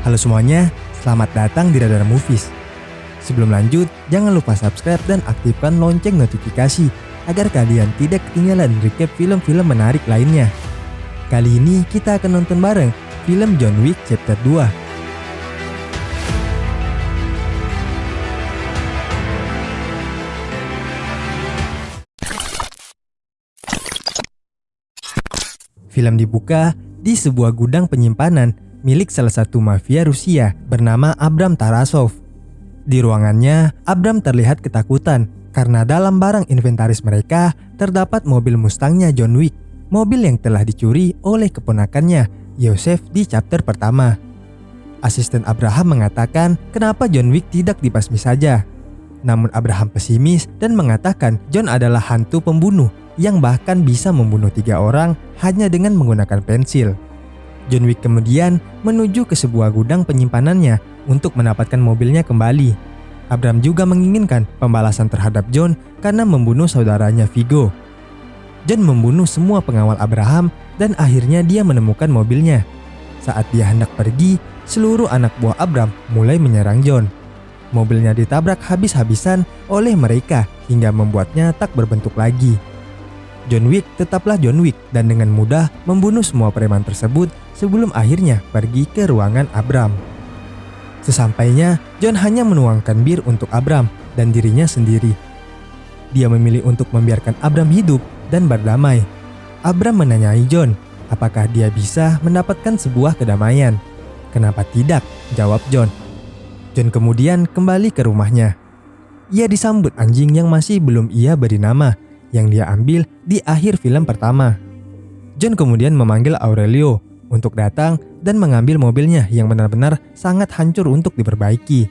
Halo semuanya, selamat datang di Radar Movies. Sebelum lanjut, jangan lupa subscribe dan aktifkan lonceng notifikasi agar kalian tidak ketinggalan recap film-film menarik lainnya. Kali ini kita akan nonton bareng film John Wick Chapter 2. Film dibuka di sebuah gudang penyimpanan milik salah satu mafia Rusia bernama Abram Tarasov. Di ruangannya, Abram terlihat ketakutan karena dalam barang inventaris mereka terdapat mobil Mustangnya John Wick, mobil yang telah dicuri oleh keponakannya, Yosef, di chapter pertama. Asisten Abraham mengatakan kenapa John Wick tidak dibasmi saja. Namun Abraham pesimis dan mengatakan John adalah hantu pembunuh yang bahkan bisa membunuh 3 orang hanya dengan menggunakan pensil. John Wick kemudian menuju ke sebuah gudang penyimpanannya untuk mendapatkan mobilnya kembali. Abram juga menginginkan pembalasan terhadap John karena membunuh saudaranya Viggo. John membunuh semua pengawal Abraham dan akhirnya dia menemukan mobilnya. Saat dia hendak pergi, seluruh anak buah Abram mulai menyerang John. Mobilnya ditabrak habis-habisan oleh mereka hingga membuatnya tak berbentuk lagi. John Wick tetaplah John Wick dan dengan mudah membunuh semua preman tersebut sebelum akhirnya pergi ke ruangan Abram. Sesampainya, John hanya menuangkan bir untuk Abram dan dirinya sendiri. Dia memilih untuk membiarkan Abram hidup dan berdamai. Abram menanyai John, apakah dia bisa mendapatkan sebuah kedamaian. "Kenapa tidak?" jawab John. John kemudian kembali ke rumahnya. Ia disambut anjing yang masih belum ia beri nama, yang dia ambil di akhir film pertama. John kemudian memanggil Aurelio untuk datang dan mengambil mobilnya yang benar-benar sangat hancur untuk diperbaiki.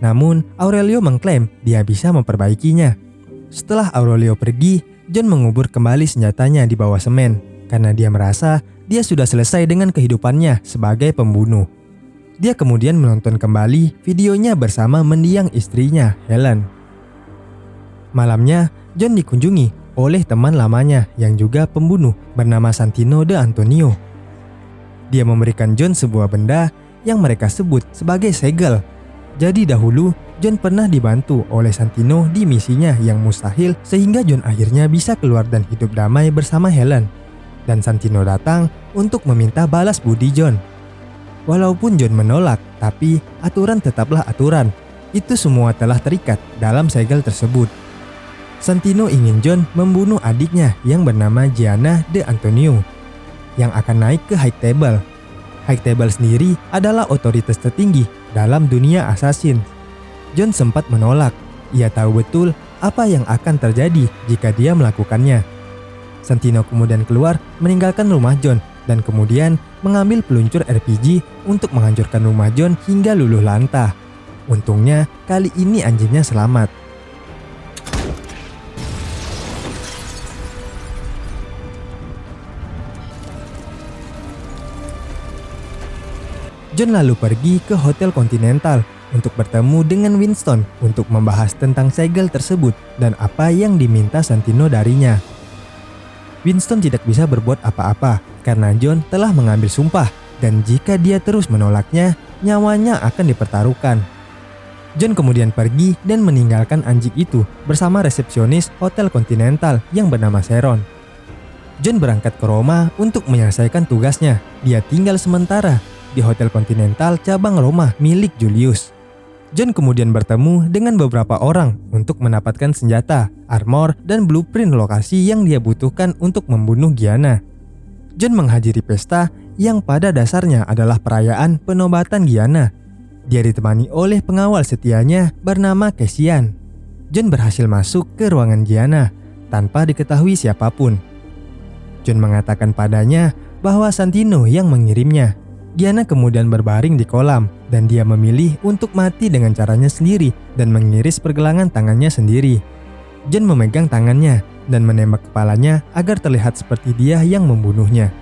Namun Aurelio mengklaim dia bisa memperbaikinya. Setelah Aurelio pergi, John mengubur kembali senjatanya di bawah semen karena dia merasa dia sudah selesai dengan kehidupannya sebagai pembunuh. Dia kemudian menonton kembali videonya bersama mendiang istrinya, Helen. Malamnya, John dikunjungi oleh teman lamanya yang juga pembunuh bernama Santino de Antonio. Dia memberikan John sebuah benda yang mereka sebut sebagai segel. Jadi dahulu, John pernah dibantu oleh Santino di misinya yang mustahil sehingga John akhirnya bisa keluar dan hidup damai bersama Helen. Dan Santino datang untuk meminta balas budi John. Walaupun John menolak, tapi aturan tetaplah aturan. Itu semua telah terikat dalam segel tersebut. Santino ingin John membunuh adiknya yang bernama Gianna de Antonio yang akan naik ke High Table. High Table sendiri adalah otoritas tertinggi dalam dunia assassin. John sempat menolak. Ia tahu betul apa yang akan terjadi jika dia melakukannya. Santino kemudian keluar meninggalkan rumah John dan kemudian mengambil peluncur RPG untuk menghancurkan rumah John hingga luluh lantah. Untungnya kali ini anjingnya selamat. John lalu pergi ke Hotel Continental untuk bertemu dengan Winston untuk membahas tentang segel tersebut dan apa yang diminta Santino darinya. Winston tidak bisa berbuat apa-apa karena John telah mengambil sumpah dan jika dia terus menolaknya, nyawanya akan dipertaruhkan. John kemudian pergi dan meninggalkan anjing itu bersama resepsionis Hotel Continental yang bernama Sharon. John berangkat ke Roma untuk menyelesaikan tugasnya. Dia tinggal sementara di Hotel Continental cabang Roma milik Julius. John kemudian bertemu dengan beberapa orang untuk mendapatkan senjata, armor, dan blueprint lokasi yang dia butuhkan untuk membunuh Gianna. John menghadiri pesta yang pada dasarnya adalah perayaan penobatan Gianna. Dia ditemani oleh pengawal setianya bernama Cassian. John berhasil masuk ke ruangan Gianna tanpa diketahui siapapun. John mengatakan padanya bahwa Santino yang mengirimnya. Gianna kemudian berbaring di kolam dan dia memilih untuk mati dengan caranya sendiri dan mengiris pergelangan tangannya sendiri. John memegang tangannya dan menembak kepalanya agar terlihat seperti dia yang membunuhnya.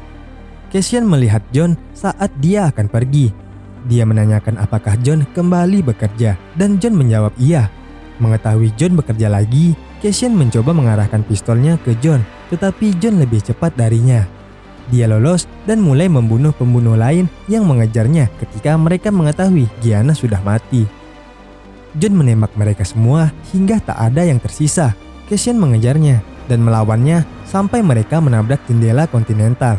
Cassian melihat John saat dia akan pergi. Dia menanyakan apakah John kembali bekerja dan John menjawab iya. Mengetahui John bekerja lagi, Cassian mencoba mengarahkan pistolnya ke John, tetapi John lebih cepat darinya. Dia lolos dan mulai membunuh pembunuh lain yang mengejarnya ketika mereka mengetahui Gianna sudah mati. John menembak mereka semua hingga tak ada yang tersisa. Cassian mengejarnya dan melawannya sampai mereka menabrak jendela kontinental.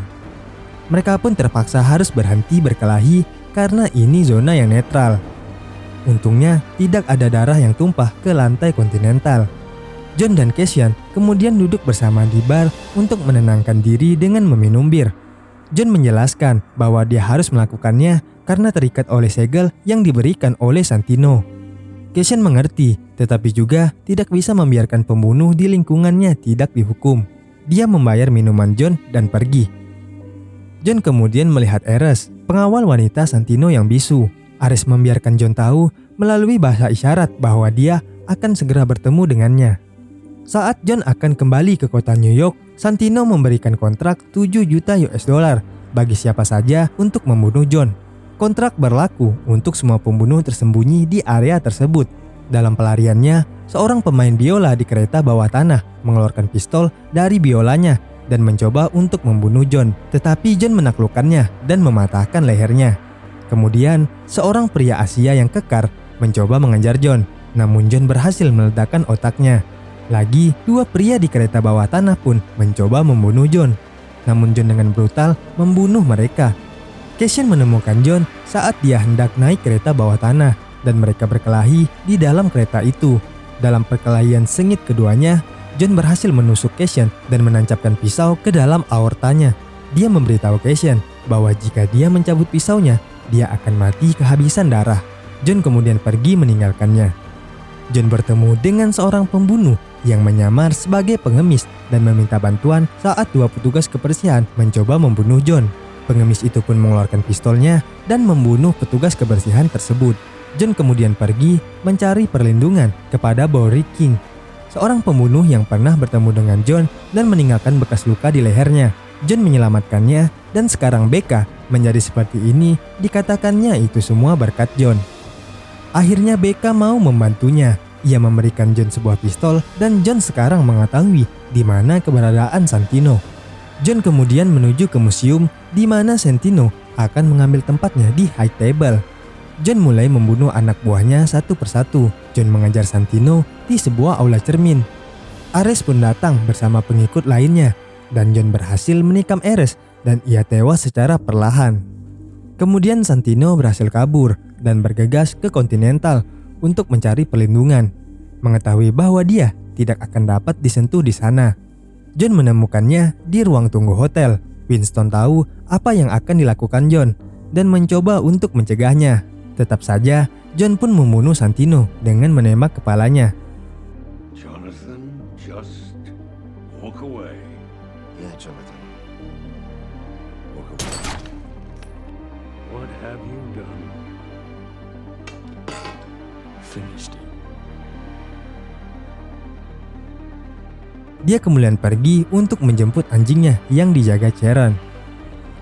Mereka pun terpaksa harus berhenti berkelahi karena ini zona yang netral. Untungnya tidak ada darah yang tumpah ke lantai kontinental. John dan Cassian kemudian duduk bersama di bar untuk menenangkan diri dengan meminum bir. John menjelaskan bahwa dia harus melakukannya karena terikat oleh segel yang diberikan oleh Santino. Cassian mengerti, tetapi juga tidak bisa membiarkan pembunuh di lingkungannya tidak dihukum. Dia membayar minuman John dan pergi. John kemudian melihat Ares, pengawal wanita Santino yang bisu. Ares membiarkan John tahu melalui bahasa isyarat bahwa dia akan segera bertemu dengannya. Saat John akan kembali ke kota New York, Santino memberikan kontrak 7 juta US dollar bagi siapa saja untuk membunuh John. Kontrak berlaku untuk semua pembunuh tersembunyi di area tersebut. Dalam pelariannya, seorang pemain biola di kereta bawah tanah mengeluarkan pistol dari biolanya dan mencoba untuk membunuh John. Tetapi John menaklukkannya dan mematahkan lehernya. Kemudian, seorang pria Asia yang kekar mencoba mengejar John, namun John berhasil meledakkan otaknya. Lagi, 2 pria di kereta bawah tanah pun mencoba membunuh John. Namun John dengan brutal membunuh mereka. Cassian menemukan John saat dia hendak naik kereta bawah tanah dan mereka berkelahi di dalam kereta itu. Dalam perkelahian sengit keduanya, John berhasil menusuk Cassian dan menancapkan pisau ke dalam aortanya. Dia memberitahu Cassian bahwa jika dia mencabut pisaunya, dia akan mati kehabisan darah. John kemudian pergi meninggalkannya. John bertemu dengan seorang pembunuh yang menyamar sebagai pengemis dan meminta bantuan saat 2 petugas kebersihan mencoba membunuh John. Pengemis itu pun mengeluarkan pistolnya dan membunuh petugas kebersihan tersebut. John kemudian pergi mencari perlindungan kepada Bowery King, seorang pembunuh yang pernah bertemu dengan John dan meninggalkan bekas luka di lehernya. John menyelamatkannya dan sekarang Becca menjadi seperti ini. Dikatakannya itu semua berkat John. Akhirnya Becca mau membantunya. Ia memberikan John sebuah pistol dan John sekarang mengetahui di mana keberadaan Santino. John kemudian menuju ke museum di mana Santino akan mengambil tempatnya di High Table. John mulai membunuh anak buahnya satu persatu. John mengejar Santino di sebuah aula cermin. Ares pun datang bersama pengikut lainnya dan John berhasil menikam Ares dan ia tewas secara perlahan. Kemudian Santino berhasil kabur dan bergegas ke Continental untuk mencari perlindungan, mengetahui bahwa dia tidak akan dapat disentuh di sana. John menemukannya di ruang tunggu hotel. Winston tahu apa yang akan dilakukan John dan mencoba untuk mencegahnya. Tetap saja, John pun membunuh Santino dengan menembak kepalanya. Jonathan, just walk away. Yeah, Jonathan. Walk away. What have you done? Finished it. Dia kemudian pergi untuk menjemput anjingnya yang dijaga Sharon.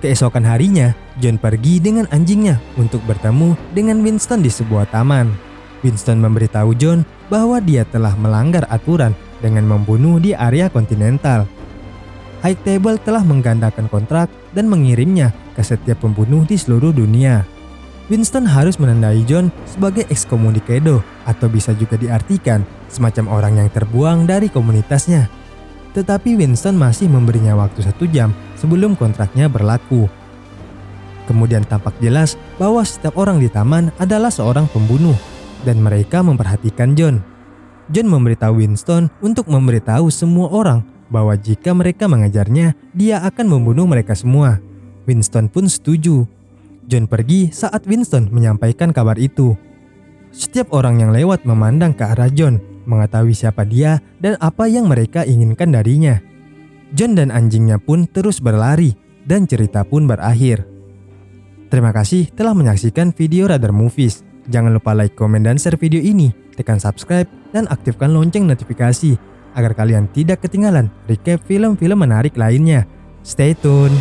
Keesokan harinya, John pergi dengan anjingnya untuk bertemu dengan Winston di sebuah taman. Winston memberitahu John bahwa dia telah melanggar aturan dengan membunuh di area Continental. High Table telah menggandakan kontrak dan mengirimnya ke setiap pembunuh di seluruh dunia. Winston harus menandai John sebagai excommunicado atau bisa juga diartikan semacam orang yang terbuang dari komunitasnya. Tetapi Winston masih memberinya waktu 1 jam sebelum kontraknya berlaku. Kemudian tampak jelas bahwa setiap orang di taman adalah seorang pembunuh dan mereka memperhatikan John. John memberitahu Winston untuk memberitahu semua orang bahwa jika mereka mengejarnya, dia akan membunuh mereka semua. Winston pun setuju. John pergi saat Winston menyampaikan kabar itu. Setiap orang yang lewat memandang ke arah John, mengetahui siapa dia dan apa yang mereka inginkan darinya. John dan anjingnya pun terus berlari dan cerita pun berakhir. Terima kasih telah menyaksikan video Radar Movies. Jangan lupa like, komen, dan share video ini. Tekan subscribe dan aktifkan lonceng notifikasi agar kalian tidak ketinggalan recap film-film menarik lainnya. Stay tune.